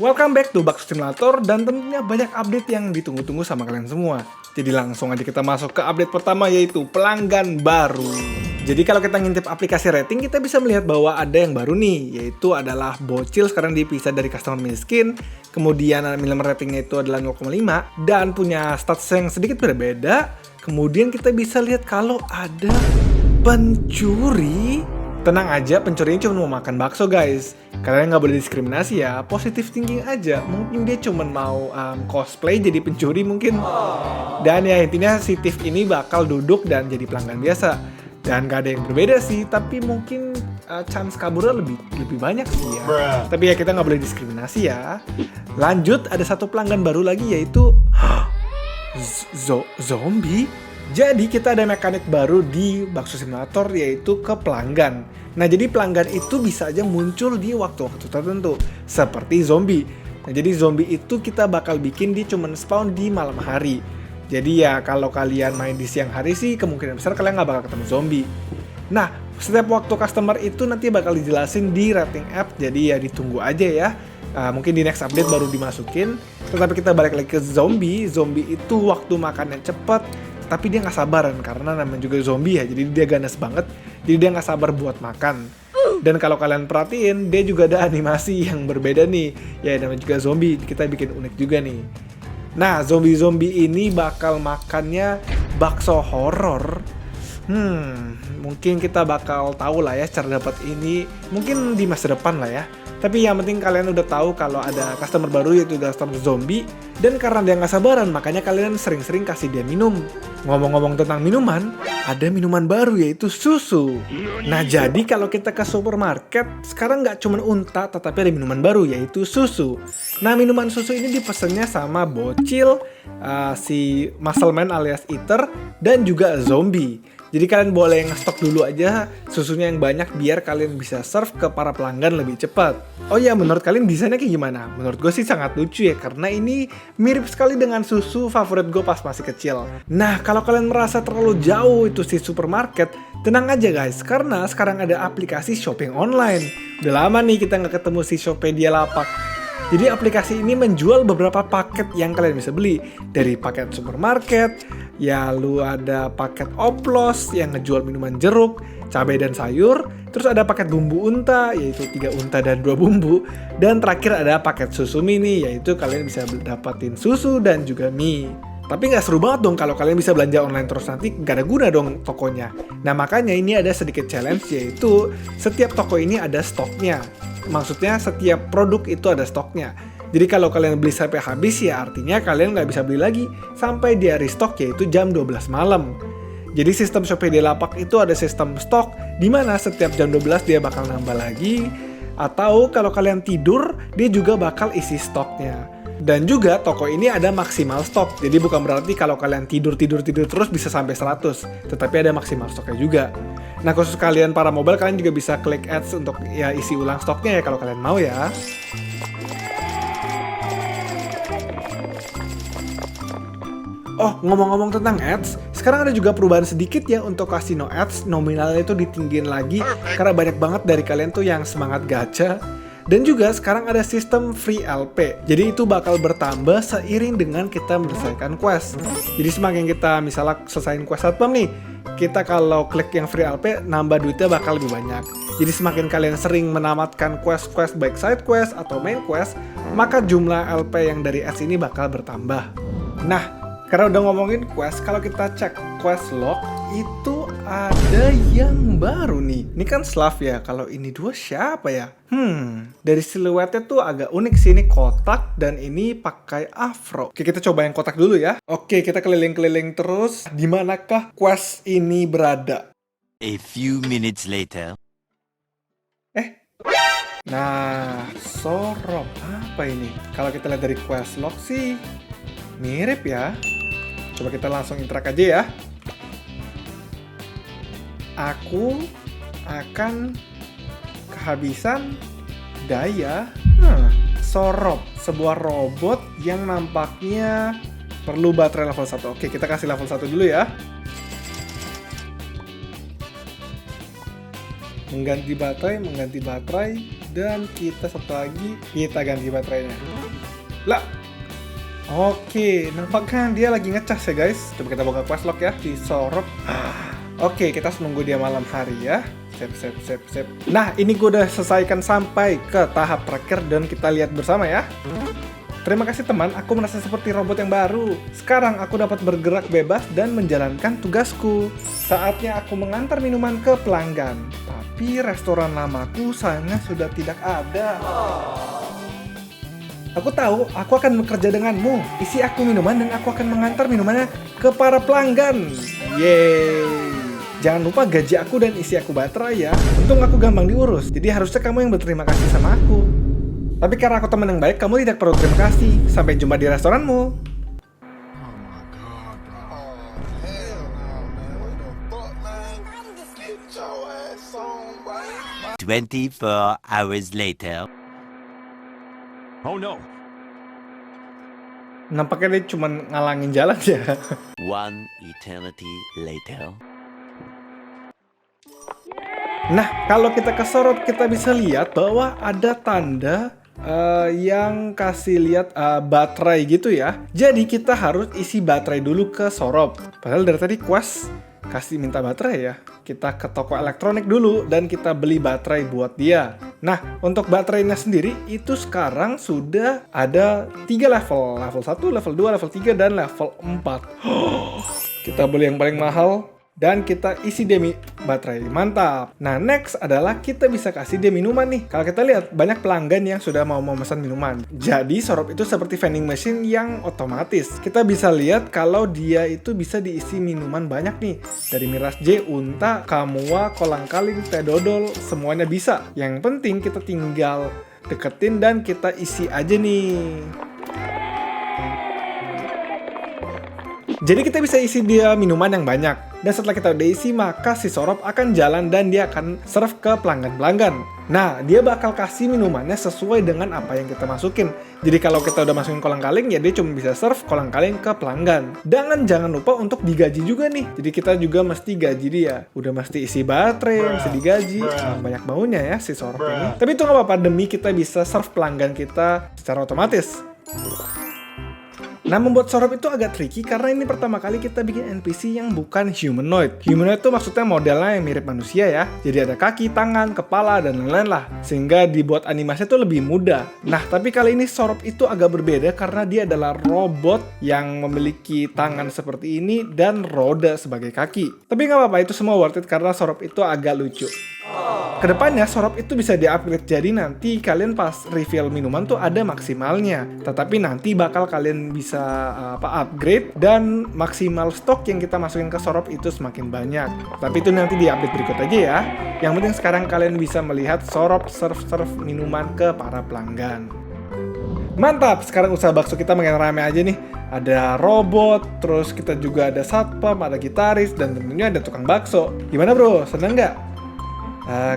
Welcome back to Bakso Simulator dan tentunya banyak update yang ditunggu-tunggu sama kalian semua. Jadi langsung aja kita masuk ke update pertama yaitu pelanggan baru. Jadi kalau kita ngintip aplikasi rating kita bisa melihat bahwa ada yang baru nih, yaitu adalah Bocil sekarang dipisah dari customer miskin. Kemudian minimum ratingnya itu adalah 0,5 dan punya stats yang sedikit berbeda. Kemudian kita bisa lihat kalau ada pencuri. Tenang aja, pencurinya cuma mau makan bakso guys. Kalian nggak boleh diskriminasi ya, positive thinking aja. Mungkin dia cuma mau cosplay jadi pencuri mungkin. Dan ya intinya si Tiff ini bakal duduk dan jadi pelanggan biasa. Dan gak ada yang berbeda sih, tapi mungkin chance kaburnya lebih banyak sih ya. Tapi ya kita nggak boleh diskriminasi ya. Lanjut, ada satu pelanggan baru lagi yaitu zombie. Jadi kita ada mekanik baru di Bakso Simulator yaitu ke pelanggan. Nah jadi pelanggan itu bisa aja muncul di waktu-waktu tertentu seperti zombie. Nah jadi zombie itu kita bakal bikin dia cuma spawn di malam hari. Jadi ya kalau kalian main di siang hari sih kemungkinan besar kalian nggak bakal ketemu zombie. Nah setiap waktu customer itu nanti bakal dijelasin di rating app. Jadi ya ditunggu aja ya. Mungkin di next update baru dimasukin. Tetapi kita balik lagi ke zombie. Zombie itu waktu makannya cepet. Tapi dia nggak sabaran karena namanya juga zombie ya, jadi dia ganas banget, jadi dia nggak sabar buat makan. Dan kalau kalian perhatiin, dia juga ada animasi yang berbeda nih, ya namanya juga zombie, kita bikin unik juga nih. Nah, zombie-zombie ini bakal makannya bakso horor. Mungkin kita bakal tahu lah ya cara dapat ini, mungkin di masa depan lah ya. Tapi yang penting kalian udah tahu kalau ada customer baru yaitu customer zombie. Dan karena dia nggak sabaran, makanya kalian sering-sering kasih dia minum. Ngomong-ngomong tentang minuman, ada minuman baru yaitu susu. Nah jadi kalau kita ke supermarket, sekarang nggak cuma unta, tetapi ada minuman baru yaitu susu. Nah minuman susu ini dipesannya sama Bocil, si Muscle Man alias Eater, dan juga zombie. Jadi kalian boleh nge-stok dulu aja susunya yang banyak biar kalian bisa serve ke para pelanggan lebih cepat. Oh ya, menurut kalian desainnya kayak gimana? Menurut gue sih sangat lucu ya, karena ini mirip sekali dengan susu favorit gue pas masih kecil. Nah, kalau kalian merasa terlalu jauh itu si supermarket, tenang aja guys, karena sekarang ada aplikasi shopping online. Udah lama nih kita nggak ketemu si Shopee Lapak. Jadi aplikasi ini menjual beberapa paket yang kalian bisa beli. Dari paket supermarket, ya lu ada paket oplos yang ngejual minuman jeruk, cabai dan sayur. Terus ada paket bumbu unta, yaitu 3 unta dan 2 bumbu. Dan terakhir ada paket susu mini, yaitu kalian bisa dapatin susu dan juga mie. Tapi nggak seru banget dong kalau kalian bisa belanja online terus, nanti nggak ada guna dong tokonya. Nah makanya ini ada sedikit challenge, yaitu setiap toko ini ada stoknya. Maksudnya setiap produk itu ada stoknya. Jadi kalau kalian beli sampai habis ya artinya kalian nggak bisa beli lagi sampai dia restock yaitu jam 12 malam. Jadi sistem Shopee Lapak itu ada sistem stok di mana setiap jam 12 dia bakal nambah lagi. Atau kalau kalian tidur dia juga bakal isi stoknya. Dan juga toko ini ada maksimal stok. Jadi bukan berarti kalau kalian tidur terus bisa sampai 100. Tetapi ada maksimal stoknya juga. Nah khusus kalian para mobile, kalian juga bisa klik ads untuk ya isi ulang stoknya ya kalau kalian mau ya. Oh, ngomong-ngomong tentang ads, sekarang ada juga perubahan sedikit ya untuk Casino Ads. Nominalnya itu ditinggiin lagi karena banyak banget dari kalian tuh yang semangat gacha. Dan juga sekarang ada sistem free LP. Jadi itu bakal bertambah seiring dengan kita menyelesaikan quest. Jadi semakin kita misalnya selesaiin quest satpam nih, kita kalau klik yang free LP nambah duitnya bakal lebih banyak. Jadi semakin kalian sering menamatkan quest-quest baik side quest atau main quest, maka jumlah LP yang dari ads ini bakal bertambah. Nah, karena udah ngomongin quest, kalau kita cek quest log itu ada yang baru nih. Ini kan Slav ya, kalau ini dua siapa ya? Dari siluetnya tuh agak unik sih, ini kotak dan ini pakai afro. Oke, kita coba yang kotak dulu ya. Oke, kita keliling-keliling terus. Di manakah quest ini berada? A few minutes later. Nah, sorop apa ini? Kalau kita lihat dari quest log sih mirip ya. Coba kita langsung interact aja ya. Aku akan kehabisan daya. Sorop, sebuah robot yang nampaknya perlu baterai level 1. Oke, kita kasih level 1 dulu ya. Mengganti baterai. dan kita satu lagi, kita ganti baterainya. Lah, oke, nampaknya dia lagi ngecas ya guys. Coba kita buka quest log ya, di sorop. Oke, kita harus nunggu dia malam hari ya. Sip. Nah, ini gue udah selesaikan sampai ke tahap terakhir dan kita lihat bersama ya. Terima kasih teman, aku merasa seperti robot yang baru. Sekarang aku dapat bergerak bebas dan menjalankan tugasku. Saatnya aku mengantar minuman ke pelanggan. Tapi restoran lamaku sayangnya sudah tidak ada. Aku tahu, aku akan bekerja denganmu. Isi aku minuman dan aku akan mengantar minumannya ke para pelanggan. Yeay. Jangan lupa gaji aku dan isi aku baterai ya. Untung aku gampang diurus, jadi harusnya kamu yang berterima kasih sama aku. Tapi karena aku teman yang baik, kamu tidak perlu terima kasih. Sampai jumpa di restoranmu. 24 hours later. Oh no. Nampaknya dia cuma ngalangin jalan ya. One eternity later. Nah, kalau kita ke sorot, kita bisa lihat bahwa ada tanda yang kasih lihat baterai gitu ya. Jadi kita harus isi baterai dulu ke sorop. Padahal dari tadi quest kasih minta baterai ya. Kita ke toko elektronik dulu dan kita beli baterai buat dia. Nah, untuk baterainya sendiri itu sekarang sudah ada 3 level. Level 1, level 2, level 3, dan level 4. Kita beli yang paling mahal dan kita isi dia baterai. Mantap. Nah, next adalah kita bisa kasih dia minuman nih. Kalau kita lihat banyak pelanggan yang sudah mau memesan minuman. Jadi sorop itu seperti vending machine yang otomatis. Kita bisa lihat kalau dia itu bisa diisi minuman banyak nih. Dari miras J, unta, kamua, kolang-kaling, teh dodol, semuanya bisa. Yang penting kita tinggal deketin dan kita isi aja nih. Jadi kita bisa isi dia minuman yang banyak. Dan setelah kita udah isi, maka si sorop akan jalan dan dia akan serve ke pelanggan-pelanggan. Nah, dia bakal kasih minumannya sesuai dengan apa yang kita masukin. Jadi kalau kita udah masukin kolang-kaling, ya dia cuma bisa serve kolang-kaling ke pelanggan. Dan jangan lupa untuk digaji juga nih. Jadi kita juga mesti gaji dia. Udah mesti isi baterai, mesti digaji. Banyak maunya ya si sorop ini. Tapi itu nggak apa-apa, demi kita bisa serve pelanggan kita secara otomatis. Nah, membuat sorop itu agak tricky karena ini pertama kali kita bikin NPC yang bukan humanoid. Humanoid itu maksudnya modelnya yang mirip manusia ya. Jadi ada kaki, tangan, kepala, dan lain-lain lah. Sehingga dibuat animasinya itu lebih mudah. Nah, tapi kali ini sorop itu agak berbeda karena dia adalah robot yang memiliki tangan seperti ini dan roda sebagai kaki. Tapi nggak apa-apa, itu semua worth it karena sorop itu agak lucu. Kedepannya sorop itu bisa di-upgrade, jadi nanti kalian pas refill minuman tuh ada maksimalnya. Tetapi nanti bakal kalian bisa upgrade dan maksimal stok yang kita masukin ke sorop itu semakin banyak. Tapi itu nanti di update berikut aja ya. Yang penting sekarang kalian bisa melihat sorop serve minuman ke para pelanggan. Mantap, sekarang usaha bakso kita makin rame aja nih. Ada robot, terus kita juga ada satpam, ada gitaris, dan tentunya ada tukang bakso. Gimana bro, seneng nggak?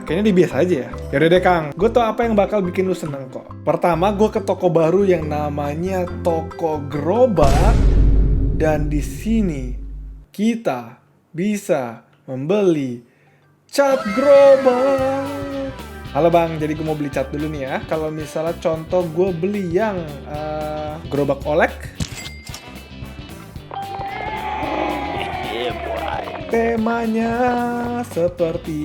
Kayaknya dia biasa aja ya. Yaudah deh Kang, gue tau apa yang bakal bikin lu seneng kok. Pertama, gue ke toko baru yang namanya Toko Gerobak. Dan di sini kita bisa membeli cat gerobak. Halo bang, jadi gue mau beli cat dulu nih ya. Kalau misalnya contoh gue beli yang gerobak olek. Temanya seperti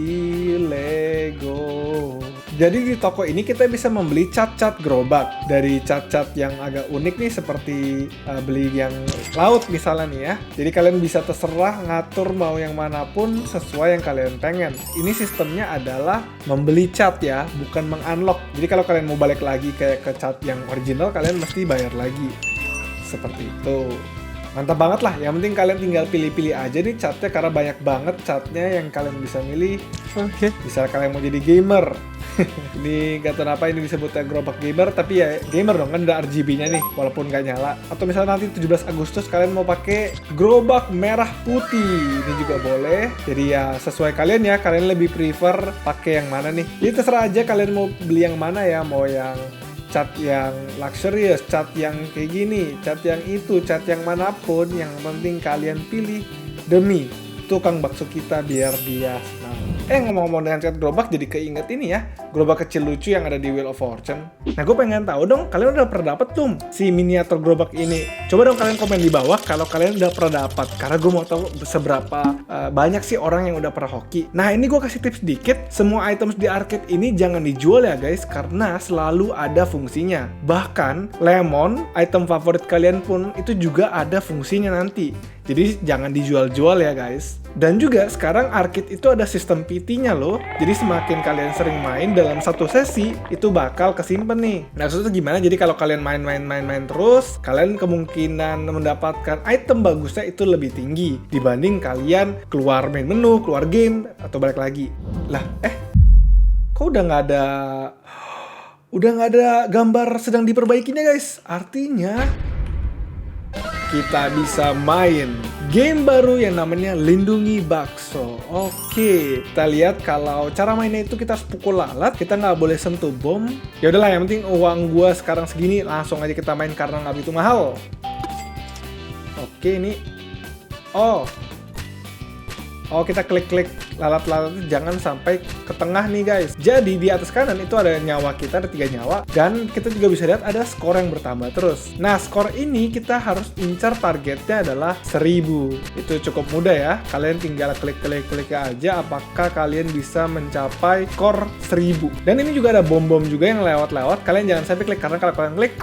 Lego. Jadi di toko ini kita bisa membeli cat-cat gerobak. Dari cat-cat yang agak unik nih seperti beli yang laut misalnya nih ya. Jadi kalian bisa terserah ngatur mau yang manapun sesuai yang kalian pengen. Ini sistemnya adalah membeli cat ya, bukan meng-unlock. Jadi kalau kalian mau balik lagi kayak ke cat yang original, kalian mesti bayar lagi. Seperti itu. Mantap banget lah, yang penting kalian tinggal pilih-pilih aja nih catnya karena banyak banget catnya yang kalian bisa milih. Oke. Misal kalian mau jadi gamer. Ini gak tahu apa ini disebutnya gerobak gamer, tapi ya gamer dong, kan ada RGB-nya nih walaupun gak nyala. Atau misalnya nanti 17 Agustus kalian mau pakai gerobak merah putih, ini juga boleh. Jadi ya sesuai kalian ya, kalian lebih prefer pakai yang mana nih. Jadi terserah aja kalian mau beli yang mana ya, mau yang cat yang luxurious, cat yang kayak gini, cat yang itu, cat yang manapun, yang penting kalian pilih demi tukang bakso kita biar dia senang. Ngomong-ngomong dengan cat gerobak jadi keinget ini ya, gerobak kecil lucu yang ada di Wheel of Fortune. Nah, gue pengen tahu dong, kalian udah pernah dapet belum si miniatur gerobak ini? Coba dong kalian komen di bawah kalau kalian udah pernah dapat, karena gue mau tahu seberapa banyak sih orang yang udah pernah hoki. Nah, ini gue kasih tips dikit, semua items di arcade ini jangan dijual ya guys, karena selalu ada fungsinya. Bahkan lemon, item favorit kalian pun itu juga ada fungsinya nanti. Jadi jangan dijual-jual ya guys. Dan juga sekarang arcade itu ada sistem PT-nya loh. Jadi semakin kalian sering main dalam satu sesi, itu bakal kesimpan nih. Nah, maksudnya gimana? Jadi kalau kalian main terus, kalian kemungkinan mendapatkan item bagusnya itu lebih tinggi dibanding kalian keluar main menu, keluar game, atau balik lagi. Lah, kok udah nggak ada gambar sedang diperbaikinya guys? Artinya kita bisa main game baru yang namanya Lindungi Bakso. Oke, kita lihat kalau cara mainnya itu kita harus pukul lalat, kita nggak boleh sentuh bom. Ya udahlah, yang penting uang gua sekarang segini, langsung aja kita main karena nggak begitu mahal. Oke, ini. Oh, kita klik-klik lalat-lalat itu jangan sampai ke tengah nih guys. Jadi di atas kanan itu ada nyawa kita, ada 3 nyawa. Dan kita juga bisa lihat ada skor yang bertambah terus. Nah, skor ini kita harus incar targetnya adalah 1000. Itu cukup mudah ya. Kalian tinggal klik aja apakah kalian bisa mencapai skor 1000. Dan ini juga ada bom-bom juga yang lewat-lewat. Kalian jangan sampai klik, karena kalau kalian klik,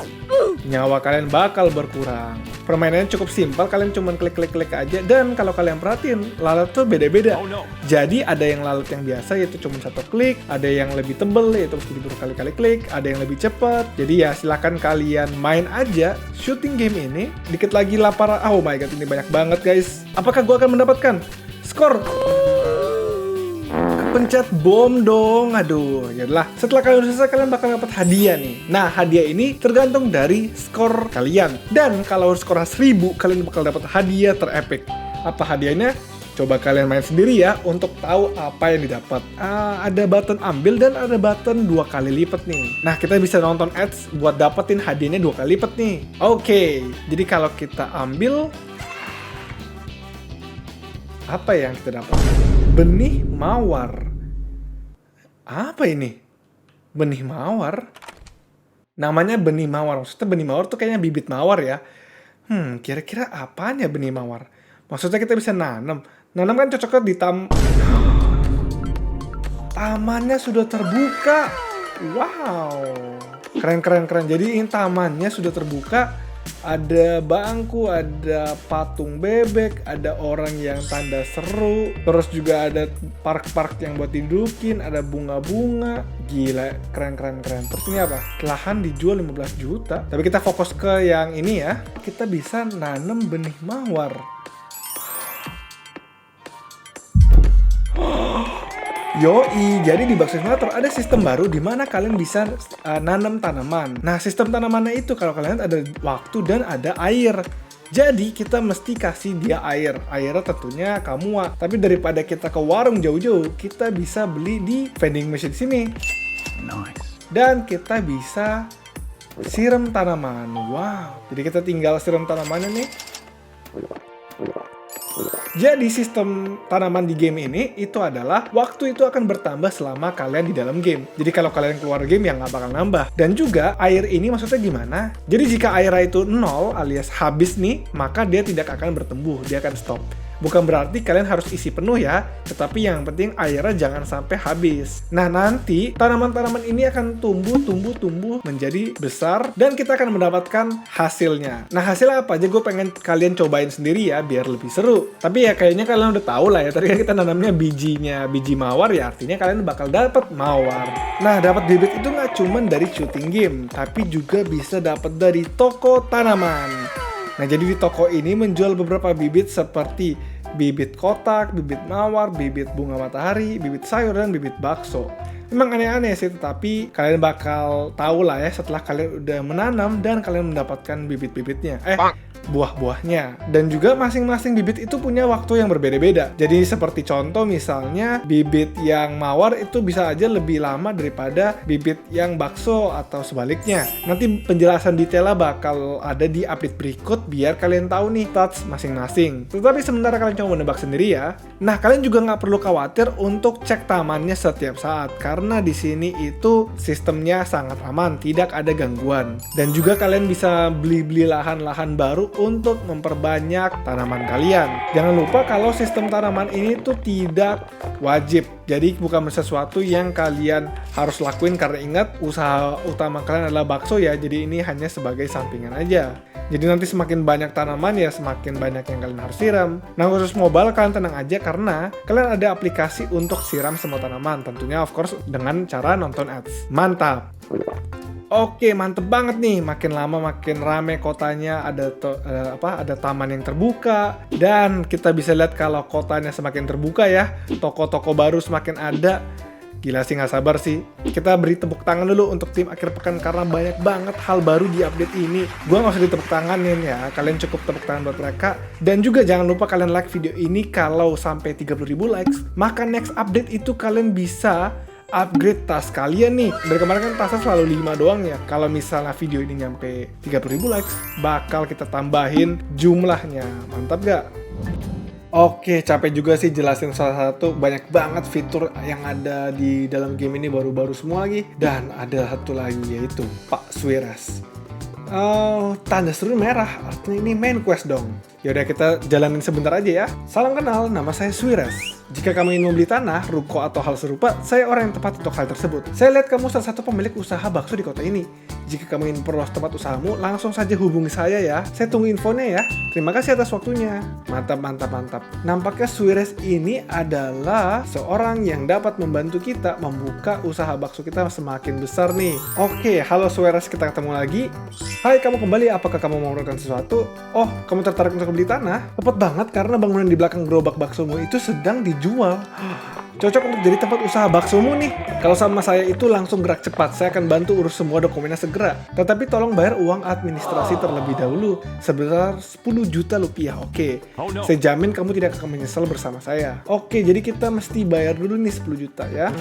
nyawa kalian bakal berkurang. Permainannya cukup simpel, kalian cuma klik aja. Dan kalau kalian perhatiin, lalat tuh beda-beda. Oh no. Jadi ada yang lalat yang biasa yaitu cuma 1 klik, ada yang lebih tebel yaitu mesti berkali-kali klik, ada yang lebih cepat. Jadi ya silakan kalian main aja shooting game ini. Dikit lagi lapar. Oh my god, ini banyak banget guys. Apakah gua akan mendapatkan skor? Pencet bom dong, aduh. Yaudahlah, setelah kalian selesai kalian bakal dapat hadiah nih. Nah, hadiah ini tergantung dari skor kalian. Dan kalau skornya 1000, kalian bakal dapat hadiah terepik. Apa hadiahnya? Coba kalian main sendiri ya untuk tahu apa yang didapat. Ada button ambil dan ada button 2 kali lipat nih. Nah, kita bisa nonton ads buat dapetin hadiahnya 2 kali lipat nih. Oke, jadi kalau kita ambil, apa yang kita dapat? Benih mawar. Apa ini? Benih mawar? Namanya benih mawar. Maksudnya benih mawar tuh kayaknya bibit mawar ya. Kira-kira apaan ya benih mawar? Maksudnya kita bisa nanam. Nanam kan cocoknya di tamannya sudah terbuka. Wow. Keren. Jadi ini tamannya sudah terbuka. Ada bangku, ada patung bebek, ada orang yang tanda seru, terus juga ada park-park yang buat didudukin, ada bunga-bunga. Gila, keren. Terus ini apa? Lahan dijual 15 juta. Tapi kita fokus ke yang ini ya. Kita bisa nanam benih mawar. Yoi, jadi di Bakso Simulator ada sistem baru di mana kalian bisa nanam tanaman. Nah, sistem tanamannya itu kalau kalian ada waktu dan ada air. Jadi kita mesti kasih dia air. Airnya tentunya Kamua. Tapi daripada kita ke warung jauh-jauh, kita bisa beli di vending machine sini. Nice. Dan kita bisa siram tanaman. Wow. Jadi kita tinggal siram tanamannya nih. Jadi sistem tanaman di game ini itu adalah waktu itu akan bertambah selama kalian di dalam game. Jadi kalau kalian keluar game ya nggak bakal nambah. Dan juga air ini maksudnya gimana? Jadi jika airnya itu 0 alias habis nih, maka dia tidak akan bertumbuh, dia akan stop. Bukan berarti kalian harus isi penuh ya, tetapi yang penting airnya jangan sampai habis. Nah, nanti tanaman-tanaman ini akan tumbuh menjadi besar dan kita akan mendapatkan hasilnya. Nah, hasilnya apa aja gue pengen kalian cobain sendiri ya biar lebih seru. Tapi ya kayaknya kalian udah tahu lah ya, tadi kan kita nanamnya biji mawar ya, artinya kalian bakal dapat mawar. Nah, dapat bibit itu nggak cuma dari shooting game, tapi juga bisa dapat dari toko tanaman. Nah, jadi di toko ini menjual beberapa bibit seperti bibit kotak, bibit mawar, bibit bunga matahari, bibit sayur, dan bibit bakso. Memang aneh-aneh sih, tetapi kalian bakal tahu lah ya setelah kalian udah menanam dan kalian mendapatkan bibit-bibitnya. buah-buahnya. Dan juga masing-masing bibit itu punya waktu yang berbeda-beda. Jadi seperti contoh misalnya bibit yang mawar itu bisa aja lebih lama daripada bibit yang bakso atau sebaliknya. Nanti penjelasan detailnya bakal ada di update berikut biar kalian tahu nih stats masing-masing. Tetapi sementara kalian coba menebak sendiri ya. Nah, kalian juga nggak perlu khawatir untuk cek tamannya setiap saat karena di sini itu sistemnya sangat aman, tidak ada gangguan. Dan juga kalian bisa beli lahan-lahan baru untuk memperbanyak tanaman kalian. Jangan lupa kalau sistem tanaman ini tuh tidak wajib. Jadi bukan sesuatu yang kalian harus lakuin karena ingat usaha utama kalian adalah bakso ya. Jadi ini hanya sebagai sampingan aja. Jadi nanti semakin banyak tanaman ya semakin banyak yang kalian harus siram. Nah khusus mobile kalian tenang aja karena kalian ada aplikasi untuk siram semua tanaman. Tentunya of course dengan cara nonton ads. Mantap! Oke, mantep banget nih. Makin lama makin rame kotanya, ada taman yang terbuka dan kita bisa lihat kalau kotanya semakin terbuka ya, toko-toko baru semakin ada. Gila sih, nggak sabar sih. Kita beri tepuk tangan dulu untuk tim akhir pekan karena banyak banget hal baru di update ini. Gua nggak usah ditepuk tanganin ya, kalian cukup tepuk tangan buat mereka. Dan juga jangan lupa kalian like video ini kalau sampai 30.000 likes, maka next update itu kalian bisa upgrade tas kalian nih. Dari kemarin kan tasnya selalu 5 doang ya. Kalau misalnya video ini nyampe 30.000 likes, bakal kita tambahin jumlahnya. Mantap gak? Oke, capek juga sih jelasin salah satu. Banyak banget fitur yang ada di dalam game ini, baru-baru semua lagi. Dan ada satu lagi yaitu Pak Swiras. Tanda seru merah, artinya ini main quest dong. Yaudah kita jalanin sebentar aja ya. Salam kenal, nama saya Swiras. Jika kamu ingin membeli tanah, ruko atau hal serupa, saya orang yang tepat untuk hal tersebut. Saya lihat kamu salah satu pemilik usaha bakso di kota ini. Jika kamu ingin perluas tempat usahamu, langsung saja hubungi saya ya. Saya tunggu infonya ya. Terima kasih atas waktunya. Mantap, mantap, mantap. Nampaknya Swiras ini adalah seorang yang dapat membantu kita membuka usaha bakso kita semakin besar nih. Oke, halo Swiras, kita ketemu lagi. Hai, kamu kembali. Apakah kamu mau memerlukan sesuatu? Oh, kamu tertarik untuk beli tanah? Tepat banget karena bangunan di belakang gerobak baksomu itu sedang dijual. Cocok untuk jadi tempat usaha baksomu nih. Kalau sama saya itu langsung gerak cepat. Saya akan bantu urus semua dokumennya segera. Tetapi tolong bayar uang administrasi terlebih dahulu sebesar 10 juta rupiah. Oke. Saya jamin kamu tidak akan menyesal bersama saya. Oke, jadi kita mesti bayar dulu nih 10 juta ya.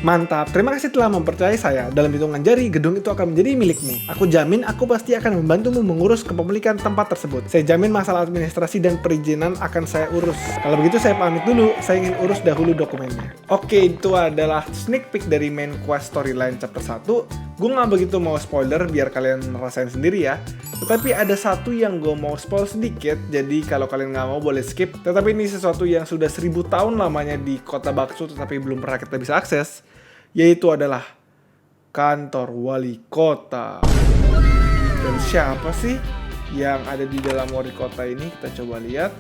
Mantap, terima kasih telah mempercayai saya. Dalam hitungan jari, gedung itu akan menjadi milikmu. Aku jamin aku pasti akan membantumu mengurus kepemilikan tempat tersebut. Saya jamin masalah administrasi dan perizinan akan saya urus. Kalau begitu saya pamit dulu, saya ingin urus dahulu dokumennya. Oke, itu adalah sneak peek dari main quest storyline chapter 1. Gue nggak begitu mau spoiler biar kalian rasain sendiri ya. Tetapi ada satu yang gue mau spoil sedikit, jadi kalau kalian nggak mau boleh skip. Tetapi ini sesuatu yang sudah 1000 tahun lamanya di kota bakso tetapi belum pernah kita bisa akses. Yaitu adalah kantor wali kota. Dan siapa sih yang ada di dalam wali kota ini? Kita coba lihat.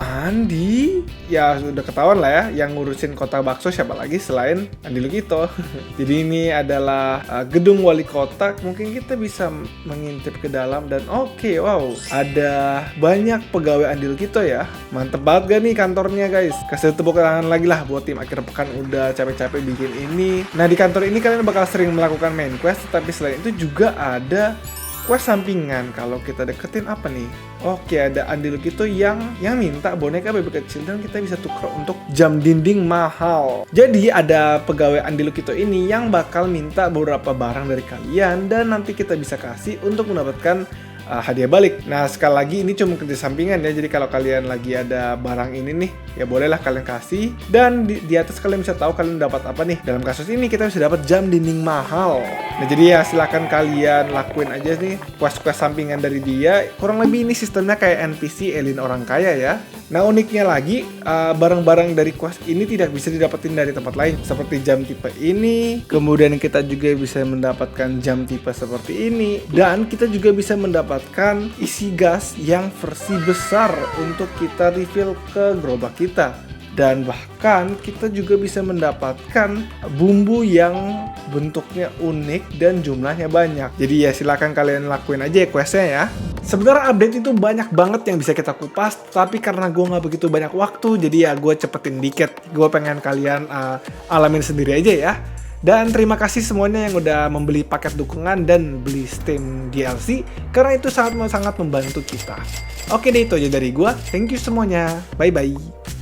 Andi, ya sudah ketahuan lah ya, yang ngurusin kota bakso siapa lagi selain Andi Lukito. Jadi ini adalah gedung wali kota, mungkin kita bisa mengintip ke dalam dan oke, wow, ada banyak pegawai Andi Lukito ya. Mantep banget gak nih kantornya guys. Kasih tepuk tangan lagi lah buat tim akhir pekan udah capek-capek bikin ini. Nah di kantor ini kalian bakal sering melakukan main quest, tapi selain itu juga ada quest sampingan. Kalau kita deketin apa nih? Oke, ada Andi Lukito yang minta boneka bebek kecil dan kita bisa tuker untuk jam dinding mahal. Jadi ada pegawai Andi Lukito ini yang bakal minta beberapa barang dari kalian dan nanti kita bisa kasih untuk mendapatkan hadiah balik. Nah sekali lagi ini cuma kerja sampingan ya. Jadi kalau kalian lagi ada barang ini nih, ya bolehlah kalian kasih. Dan di atas kalian bisa tahu kalian dapat apa nih. Dalam kasus ini kita bisa dapat jam dinding mahal. Nah jadi ya silakan kalian lakuin aja nih quest-quest sampingan dari dia. Kurang lebih ini sistemnya kayak NPC alien orang kaya ya. Nah uniknya lagi barang-barang dari quest ini tidak bisa didapetin dari tempat lain. Seperti jam tipe ini. Kemudian kita juga bisa mendapatkan jam tipe seperti ini. Dan kita juga bisa mendapatkan isi gas yang versi besar untuk kita refill ke gerobak kita. Dan bahkan kita juga bisa mendapatkan bumbu yang bentuknya unik dan jumlahnya banyak. Jadi ya silakan kalian lakuin aja ya questnya ya. Sebenarnya update itu banyak banget yang bisa kita kupas, tapi karena gue nggak begitu banyak waktu, jadi ya gue cepetin dikit. Gue pengen kalian alamin sendiri aja ya. Dan terima kasih semuanya yang udah membeli paket dukungan dan beli Steam DLC, karena itu sangat membantu kita. Oke deh, itu aja dari gua. Thank you semuanya. Bye-bye.